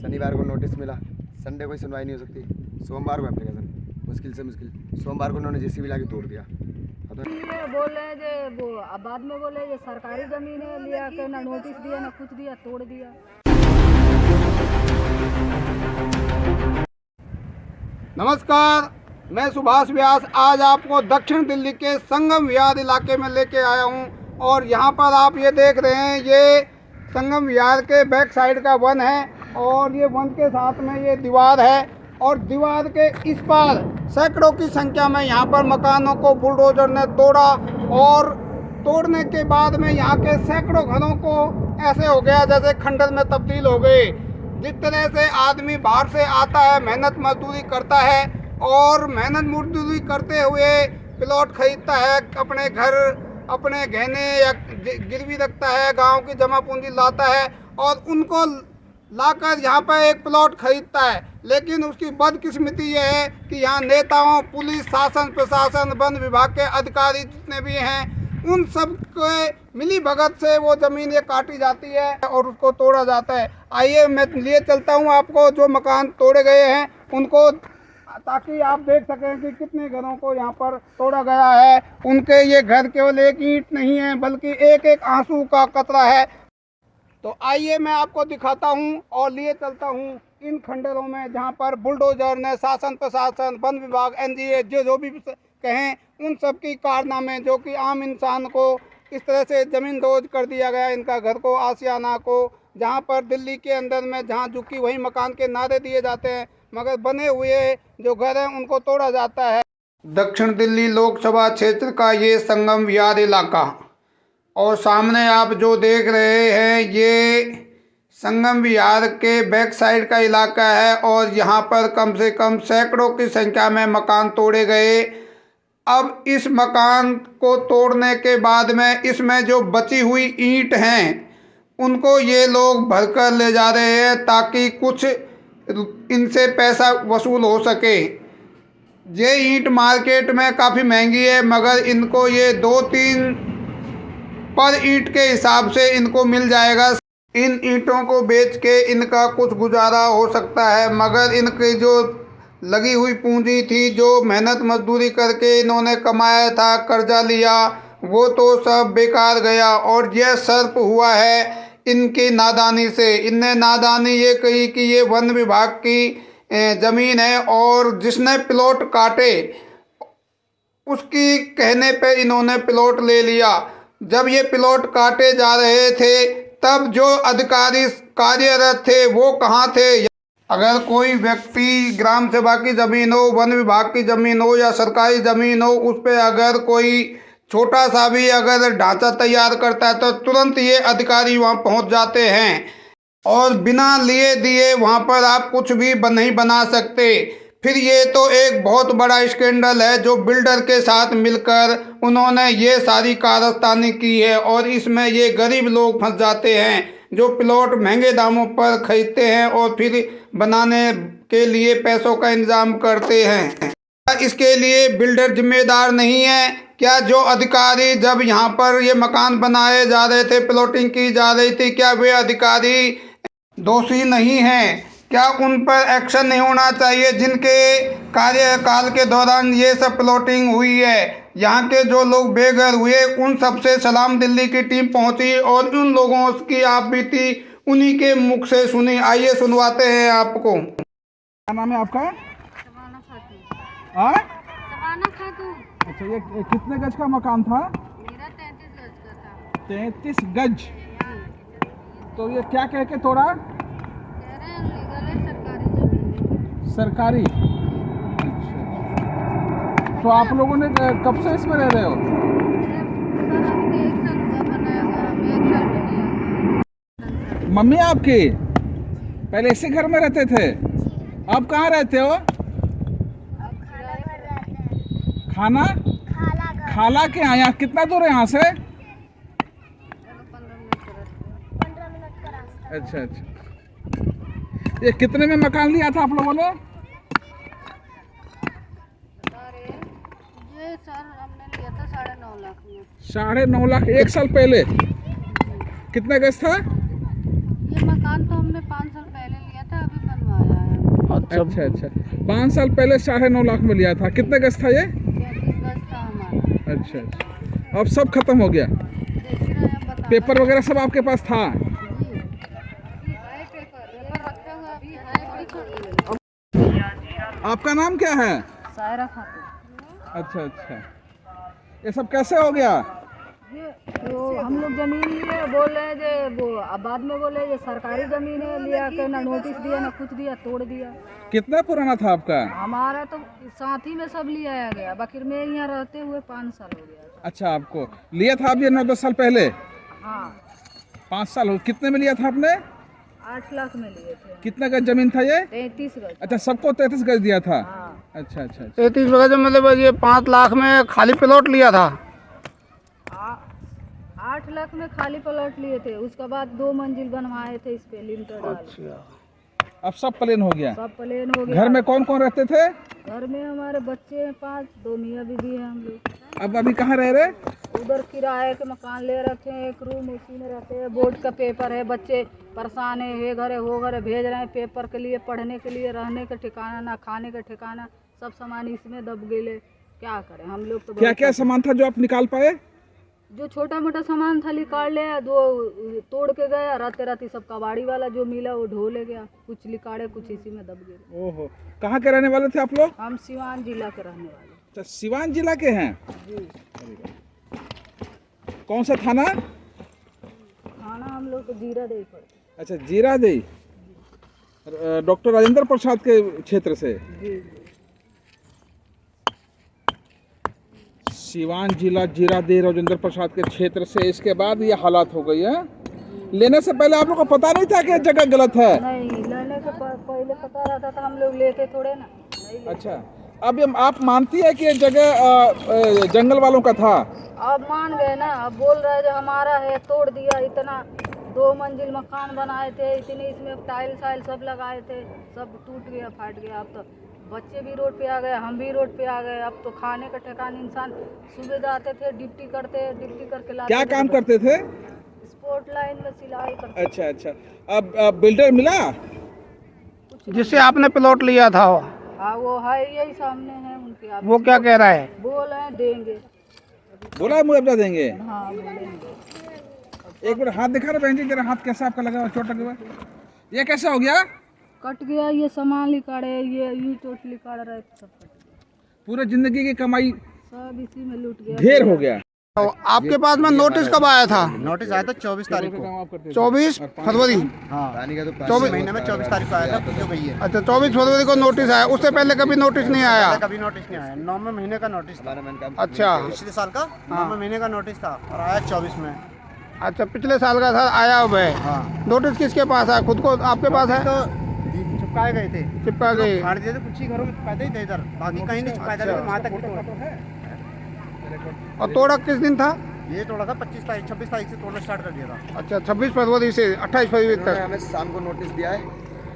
शनिवार को नोटिस मिला, संडे को सुनवाई नहीं हो सकती, सोमवार को एप्लीकेशन, मुश्किल से मुश्किल सोमवार को उन्होंने जेसीबी ला के तोड़ दिया। ये बोल रहे हैं जे वो अब बाद में बोले ये सरकारी जमीन है, लिया के ना नोटिस दिया ना कुछ दिया, तोड़ दिया। नमस्कार, मैं सुभाष व्यास आज आपको दक्षिण दिल्ली के संगम विहार इलाके में लेके आया हूं और यहां पर आप ये देख रहे हैं, ये संगम विहार के बैक साइड का वन है और ये वन के साथ में ये दीवार है और दीवार के इस पार सैकड़ों की संख्या में यहाँ पर मकानों को बुलडोजर ने तोड़ा और तोड़ने के बाद में यहाँ के सैकड़ों घरों को ऐसे हो गया जैसे खंडर में तब्दील हो गए। जिस तरह से आदमी बाहर से आता है, मेहनत मजदूरी करता है और मेहनत मजदूरी करते हुए प्लॉट खरीदता है, अपने घर अपने गहने या गिरवी रखता है, गांव की जमा पूंजी लाता है और उनको लाकर यहाँ पर एक प्लॉट खरीदता है। लेकिन उसकी बदकिस्मती ये है कि यहाँ नेताओं, पुलिस, शासन प्रशासन, वन विभाग के अधिकारी जितने भी हैं, उन सब के मिली भगत से वो ज़मीन ये काटी जाती है और उसको तोड़ा जाता है। आइए मैं लिए चलता हूँ आपको जो मकान तोड़े गए हैं उनको, ताकि आप देख सकें कि कितने घरों को यहाँ पर तोड़ा गया है। उनके ये घर केवल एक ईंट नहीं है बल्कि एक एक आंसू का कतरा है। तो आइए मैं आपको दिखाता हूँ और लिए चलता हूँ इन खंडरों में जहाँ पर बुलडोजर ने शासन प्रशासन, वन विभाग, एनजीए जो भी कहें उन सब की कारनामे, जो कि आम इंसान को इस तरह से ज़मीन दोज कर दिया गया, इनका घर को, आशियाना को, जहाँ पर दिल्ली के अंदर में जहाँ झुकी वहीं मकान के नारे दिए जाते हैं मगर बने हुए जो घर हैं उनको तोड़ा जाता है। दक्षिण दिल्ली लोकसभा क्षेत्र का ये संगम विहार इलाका और सामने आप जो देख रहे हैं ये संगम विहार के बैक साइड का इलाका है और यहाँ पर कम से कम सैकड़ों की संख्या में मकान तोड़े गए। अब इस मकान को तोड़ने के बाद में इसमें जो बची हुई ईंट हैं उनको ये लोग भरकर ले जा रहे हैं ताकि कुछ इनसे पैसा वसूल हो सके। ये ईंट मार्केट में काफ़ी महंगी है मगर इनको ये 2-3 पर ईंट के हिसाब से इनको मिल जाएगा। इन ईंटों को बेच के इनका कुछ गुजारा हो सकता है मगर इनकी जो लगी हुई पूंजी थी, जो मेहनत मजदूरी करके इन्होंने कमाया था, कर्जा लिया, वो तो सब बेकार गया और यह सर्प हुआ है इनकी नादानी से। इनने नादानी ये कही कि ये वन विभाग की ज़मीन है और जिसने प्लॉट काटे उसकी कहने पे इन्होंने प्लॉट ले लिया। जब ये प्लॉट काटे जा रहे थे तब जो अधिकारी कार्यरत थे वो कहाँ थे? अगर कोई व्यक्ति ग्राम सभा की ज़मीन हो, वन विभाग की ज़मीन हो या सरकारी ज़मीन हो, उस पर अगर कोई छोटा सा भी अगर ढांचा तैयार करता है तो तुरंत ये अधिकारी वहाँ पहुँच जाते हैं और बिना लिए दिए वहाँ पर आप कुछ भी नहीं बना सकते। फिर ये तो एक बहुत बड़ा स्कैंडल है जो बिल्डर के साथ मिलकर उन्होंने ये सारी कारस्तानी की है और इसमें ये गरीब लोग फंस जाते हैं जो प्लॉट महंगे दामों पर खरीदते हैं और फिर बनाने के लिए पैसों का इंतजाम करते हैं। इसके लिए बिल्डर जिम्मेदार नहीं है क्या? जो अधिकारी जब यहाँ पर ये मकान बनाए जा रहे थे, प्लॉटिंग की जा रही थी, क्या वे अधिकारी दोषी नहीं हैं? क्या उन पर एक्शन नहीं होना चाहिए जिनके कार्यकाल के दौरान ये सब प्लॉटिंग हुई है? यहाँ के जो लोग बेघर हुए उन सबसे सलाम दिल्ली की टीम पहुँची और उन लोगों की आप बीती उन्हीं के मुख से सुनी। आइए सुनवाते हैं आपको। क्या नाम है आपका? सवाना खातून। हाँ? सवाना खातून। अच्छा, ये कितने गज का मकान था? मेरा 33 गज का था। 33 गज। तो ये क्या कह के तोड़ा? कह रहे हैं लीगल है, सरकारी जमीन है। सरकारी। तो आप लोगों ने कब से इसमें रह रहे हो? सर अभी 1 साल हुआ बनाया घर, अभी 1 साल भी नहीं हुआ। मम्मी आपकी पहले इसी घर में रहते थे? आप कहाँ रहते हो? खाना खाला के यहाँ कितना दूर है यहाँ से? 15 मिनट का रास्ता। अच्छा अच्छा, ये कितने में मकान लिया था आप लोगों ने? ये सर हमने लिया था 9.5 लाख में। 9.5 लाख 1 साल पहले? कितना गज था? ये मकान तो हमने 5 साल पहले लिया था, अभी अच्छा अच्छा 5 साल पहले 9.5 लाख में लिया था। कितने गज था ये? 33 गज था हमारा। अच्छा अच्छा अब सब खत्म हो गया? देख ही रहे हैं, बता पेपर वगैरह सब आपके पास था? है पेपर रखे हुए अभी है। आपका नाम क्या है? सायरा खातून। अच्छा अच्छा ये सब कैसे हो गया? ये तो हम लोग जमीन लिए, बोल रहे हैं जे वो अब बाद में बोले जे सरकारी जमीन है, लिया के ना नोटिस दिया ना कुछ दिया, तोड़ दिया। कितना पुराना था आपका? हमारा तो साथ ही में सब लिया गया, बाकी मैं यहाँ रहते हुए 5 साल हो गया था। अच्छा आपको लिया था आप ये 9-10 साल पहले? हाँ 5 साल हो। कितने में लिया था आपने? 8 लाख में लिए थे। कितना गज जमीन था ये? 33 गज। अच्छा सबको 33 गज दिया था? हाँ अच्छा अच्छा 33 गज मतलब ये 5 लाख में खाली प्लॉट लिया था। 8 लाख में खाली प्लॉट लिए थे, उसके बाद 2 मंजिल बनवाए थे इस पे लिंटर डाल। अब सब प्लेन हो गया? सब प्लेन हो गया। घर में कौन कौन रहते थे? घर में हमारे बच्चे हैं 5, 2 मियाँ बीबी हैं हम लोग। अब अभी कहाँ रह रहे? उधर किराए के मकान ले रखे हैं, एक रूम उसी में रहते हैं। बोर्ड का पेपर है, बच्चे परेशान है, ये घरे वो घरे भेज रहे हैं पेपर के लिए, पढ़ने के लिए, रहने का ठिकाना ना, खाने का ठिकाना, सब सामान इसमें दब गए। क्या करें हम लोग तो। क्या क्या सामान था जो आप निकाल पाए? जो छोटा मोटा सामान था निकाल लिया, दो तोड़ के गया, राते राती सब कबाड़ी वाला जो मिला वो ढो ले गया, कुछ निकाले कुछ इसी में दब गए। ओहो कहाँ के रहने वाले थे आप लोग? हम सिवान जिला के रहने वाले। अच्छा सिवान जिला के हैं? जी। कौन सा थाना? खाना हम लोग तो जीरा दे पड़ते। अच्छा जीरा दे, डॉक्टर राजेंद्र प्रसाद के क्षेत्र से। जी। सिवान जिला जीरा दे राजेंद्र प्रसाद के क्षेत्र से। इसके बाद ये हालात हो गई है। लेने से पहले आप लोग को पता नहीं था कि जगह गलत है? नहीं, लेने के पहले पता रहता था, हम लोग लेते थोड़े ना। नहीं अच्छा अब ये आप मानती है कि ये जगह जंगल वालों का था? अब मान गए ना, अब बोल रहे जो हमारा है, तोड़ दिया। इतना 2 मंजिल मकान बनाए थे, इतने इसमें टाइल साइल सब लगाए थे, सब टूट गया फाट गया। अब तो बच्चे भी रोड पे आ गए, हम भी रोड पे आ गए। अब तो खाने का ठिकाना, इंसान सुबह जाते थे ड्यूटी करते, ड्यूटी करके लाते। क्या काम करते थे? स्पोर्ट लाइन में सिलाई करते। अच्छा अच्छा अब बिल्डर मिला जिससे आपने प्लॉट लिया था? हाँ वो है, यही सामने है उनके। आप वो क्या कह रहा है? बोल रहे हैं देंगे। बोला है मुआवजा देंगे? हाँ बोलेंगे। एक बार हाथ दिखा रहे बहन जी जरा, हाथ कैसा आपका लगा? चोट लगा हुआ? ये कैसा हो गया? कट गया, ये सामान लिकाड़े, ये यूं टोट लिकाड़ रहे थे, सब कट गया। पूरे जिंदगी की कमाई सब इसी में लूट गया, ढेर हो गया। तो आपके पास में नोटिस कब आया था? नोटिस आया था 24 तारीख को। 24 फरवरी? हाँ पानी का तो 24 महीने में 24 तारीख को आया था जो गई है। अच्छा 24 फरवरी को नोटिस आया, उससे पहले कभी नोटिस नहीं आया? कभी नोटिस नहीं आया। 9वें महीने का नोटिस था। अच्छा पिछले साल का 9वें महीने का नोटिस था और आया 24 में। अच्छा पिछले साल का था, आया हुआ है। हाँ नोटिस किसके पास है? खुद को आपके पास है? तो चिपकाए गए थे, चिपका गए? फाड़ दिए थे, कुछ ही घरों में चिपकाते ही थे इधर, बाकी कहीं नहीं चिपकाए थे। वहाँ तक और तोड़ा किस दिन था? ये तोड़ा था 26 तारीख, 26 तारीख से तोड़ना स्टार्ट कर दिया था। अच्छा 26 फरवरी से 28 फरवरी इन्होंने तक? हमें शाम को नोटिस दिया है।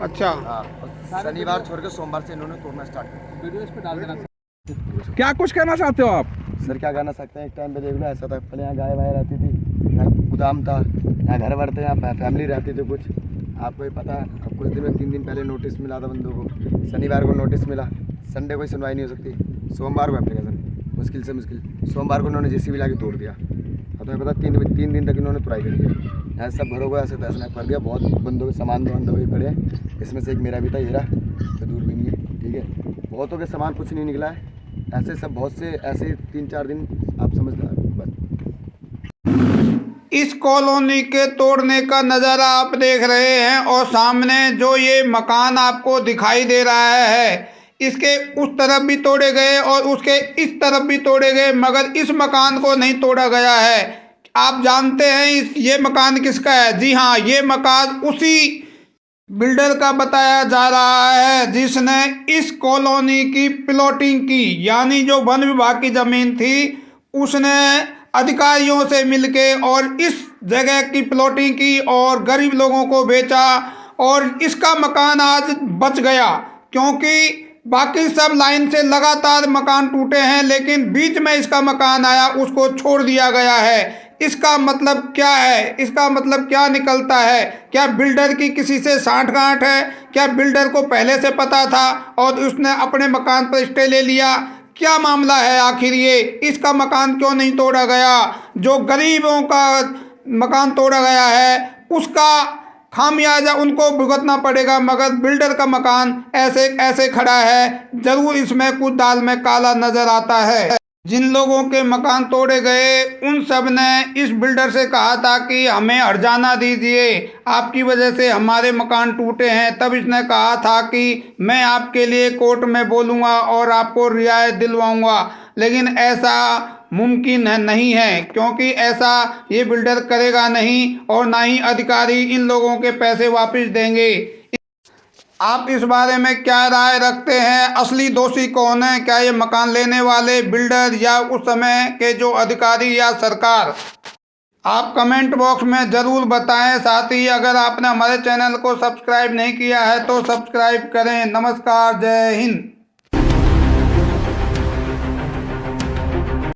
अच्छा और शनिवार छोड़ के सोमवार से इन्होंने तोड़ना स्टार्ट कर वीडियो इस पे डाल देना। क्या कुछ कहना चाहते हो आप? दिया। सर क्या कहना सकते हैं, एक टाइम पे देख लो ऐसा था, पहले यहाँ गाय वाय रहती थी, यहाँ गोदाम था, यहाँ घर वर थे, यहाँ फैमिली रहती थी कुछ। आपको ही पता है, अब कुछ दिन में 3 दिन पहले नोटिस मिला था बंदों को। शनिवार को नोटिस मिला, संडे को सुनवाई नहीं हो सकती, सोमवार को एप्लीकेशन, मुश्किल से मुश्किल सोमवार को उन्होंने जेसीबी ला के तोड़ दिया। अब तुम्हें पता 3 दिन तक इन्होंने तुराई करी है। यहाँ सब घरों को ऐसे तैसना कर दिया, बहुत बंदों के सामान दो हुए पड़े हैं। इसमें से एक मेरा भी था, ये रहा, तो दूर भी नहीं है, ठीक है। बहुतों के सामान कुछ नहीं निकला है, ऐसे सब बहुत से ऐसे 3-4 दिन आप समझ लो बस। इस कॉलोनी के तोड़ने का नज़ारा आप देख रहे हैं और सामने जो ये मकान आपको दिखाई दे रहा है, इसके उस तरफ भी तोड़े गए और उसके इस तरफ भी तोड़े गए, मगर इस मकान को नहीं तोड़ा गया है। आप जानते हैं ये मकान किसका है? जी हाँ, ये मकान उसी बिल्डर का बताया जा रहा है जिसने इस कॉलोनी की प्लॉटिंग की, यानी जो वन विभाग की ज़मीन थी उसने अधिकारियों से मिलके और इस जगह की प्लॉटिंग की और गरीब लोगों को बेचा और इसका मकान आज बच गया, क्योंकि बाकी सब लाइन से लगातार मकान टूटे हैं, लेकिन बीच में इसका मकान आया, उसको छोड़ दिया गया है। इसका मतलब क्या है? इसका मतलब क्या निकलता है? क्या बिल्डर की किसी से सांठ-गांठ है? क्या बिल्डर को पहले से पता था और उसने अपने मकान पर स्टे ले लिया? क्या मामला है आखिर ये? इसका मकान क्यों नहीं तोड़ा गया? जो गरीबों का मकान तोड़ा गया है उसका खामियाजा उनको भुगतना पड़ेगा, मगर बिल्डर का मकान ऐसे ऐसे खड़ा है। जरूर इसमें कुछ दाल में काला नजर आता है। जिन लोगों के मकान तोड़े गए उन सब ने इस बिल्डर से कहा था कि हमें हर्जाना दीजिए, आपकी वजह से हमारे मकान टूटे हैं। तब इसने कहा था कि मैं आपके लिए कोर्ट में बोलूँगा और आपको रियायत दिलवाऊँगा, लेकिन ऐसा मुमकिन नहीं है, क्योंकि ऐसा ये बिल्डर करेगा नहीं और ना ही अधिकारी इन लोगों के पैसे वापस देंगे। आप इस बारे में क्या राय रखते हैं? असली दोषी कौन है? क्या ये मकान लेने वाले बिल्डर या उस समय के जो अधिकारी या सरकार? आप कमेंट बॉक्स में ज़रूर बताएं। साथ ही अगर आपने हमारे चैनल को सब्सक्राइब नहीं किया है तो सब्सक्राइब करें। नमस्कार, जय हिंद।